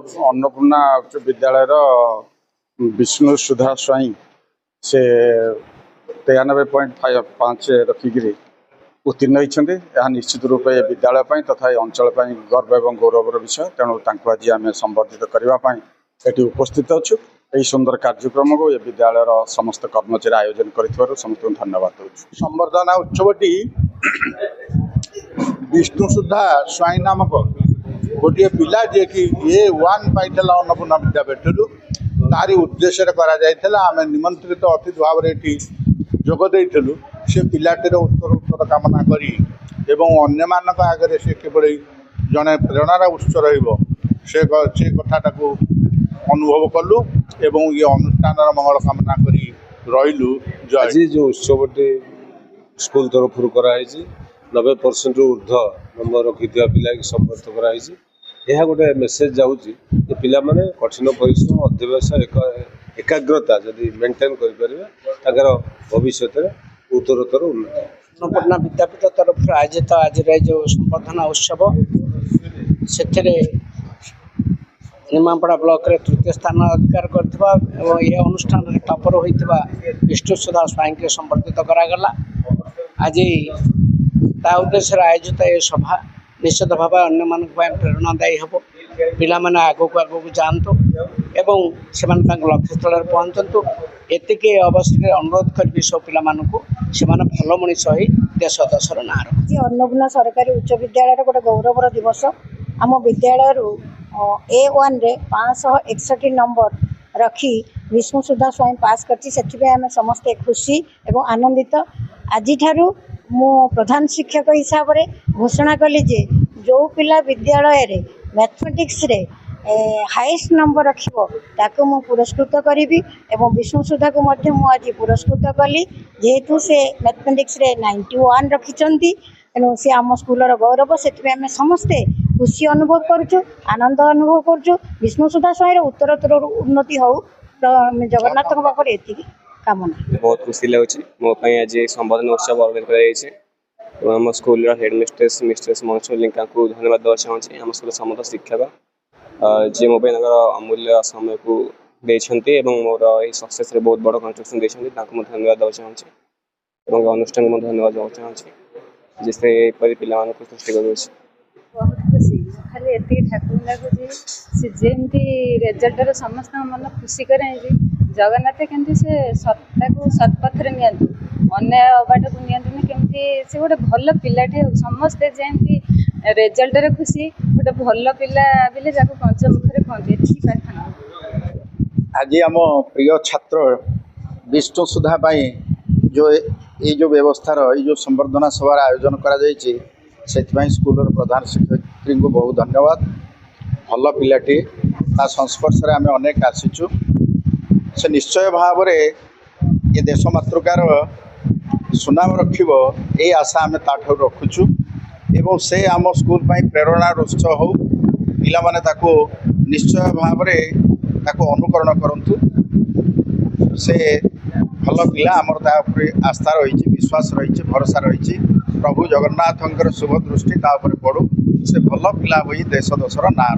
अन्नपूर्णा उच्च विद्यालय विष्णु सुधा स्वाई से 93.5 रखिकी उत्तीर्ण होती। यह निश्चित रूप ये विद्यालय तथा अंचल गर्व और गौरवर विषय। तेणु आज आम संबर्धित करने उपस्थित अच्छु। यही सुंदर कार्यक्रम को ये विद्यालय समस्त कर्मचारी आयोजन कर समस्त धन्यवाद दूँ। संबर्धना उत्सवटी विष्णु सुधा स्वाई नामक गोटे पिला जे कि A1 पाइला अन्नपूर्णा विद्यापीठ तारी उद्देश्य आम निमंत्रित अतिथि भाव में जोगदेलु। से पिलाटीर उत्तर उत्तर कामना करी अन्य मानक आगे से किभली जड़े प्रेरणार उत्स से कथाटा को अनुभव कलु एवं ये अनुष्ठान मंगल कामना करी रहीलु। आज जो उत्सवटी स्कूल तरफ कराई 90% ऊर्ध नंबर रखी पिला की संबर्धित कराई। यह गोटे मेसेज जाऊँगी पिला माने कठिन परिश्रम अध्यवस एकाग्रता जदि मेंटेन कर भविष्य उत्तरोत्तर उन्नति। अन्नपूर्णा विद्यापीठ तरफ आयोजित आज जो संबर्धना उत्सव से निमापड़ा ब्लॉक रे तृतीय स्थान अधिकार करथिबा एवं यह अनुष्ठान रे टॉपर होइथिबा विष्णु सुधा स्वाई के संबर्धित करागला। आज ता उद्देश्य आयोजित ये सभा निश्चित भाव अन्य मान प्रेरणादायी हम। पिला माने आगो जातु एवं से लक्ष्य स्थल पहुँचतु। एतिके अवसर अनुरोध करी सब पिला से भल मनीष हो देश दशर ना अन्नपूर्णा सरकारी उच्च विद्यालय गोटे गौरवर दिवस। आम विद्यालय A1 रे 561 नंबर रखी विष्णु सुधा स्वाई पास करती। आम समस्ते खुशी एवं आनंदित। आज मु प्रधान शिक्षक हिसाब से घोषणा कली जे जो पिला विद्यालय रे मैथमेटिक्स रे हाईएस्ट नंबर रखिबो ताको मु पुरस्कृत करी एवं विष्णु सुधा को मध्य मु आज पुरस्कृत कली जेहेतु से मैथमेटिक्स रे 91 रखिचंती। तेणु सी आम स्कूलर गौरव। से आम समस्ते खुशी अनुभव करुचु आनंद अनुभव करुचु। विष्णु सुधा स्वाई उत्तरोत्तर उन्नति हो जगन्नाथ पाखे एति कामना। बहुत खुशी लगुच मो आज संबर्धना उत्सव ऑर्गेनाइज कर आम स्कूल हेडमिस्ट्रेस मिस्ट्रेस मनसुलिका को धन्यवाद देवा चाहूँगी। आम स्कूल समस्त शिक्षक जी मो अमूल्य समय को देते मोर ये सक्सेस बहुत बड़ कंट्रीब्यूशन देते धन्यवाद देवा चाहूँगी और अनुष्ठान को धन्यवाद देवा चाहूँगी जिससे पिला सृष्टि कर। बहुत खुशी खाली ये ठाकुर लगुच जमी रेजल्ट समस्त मन खुशी करें जगन्नाथ केमती से सत्ता को सत्पथर नियंतु अन्याय बाट को नियंतु केमती से गोटे भल पिलाटे समस्ते जमी रेजल्ट रे खुशी गोटे भल पिला बोले जहाँ पंचमुखी कहते प्रार्थना। आज आम प्रिय छात्र विष्णु सुधा जो ये व्यवस्था जो संबर्धना सभार आयोजन कर स्कूल प्रधान शिक्षयित्री को बहुत धन्यवाद। भल पिलाटी संस्पर्श आम अनेक आसीचु। से निश्चय भाव ये देश मातृकार सुनाम रखिबो ये आशा आम ताठू रखुचु एवं से आम स्कूल प्रेरणा उत्स हो पिला माने ताको निश्चय भाव अनुकरण करंतु। से भल पिला आमर तापर आस्था रही विश्वास रही भरोसा रही प्रभु जगन्नाथ शुभ दृष्टि पड़ू। से भल पिला हो देश दशर ना।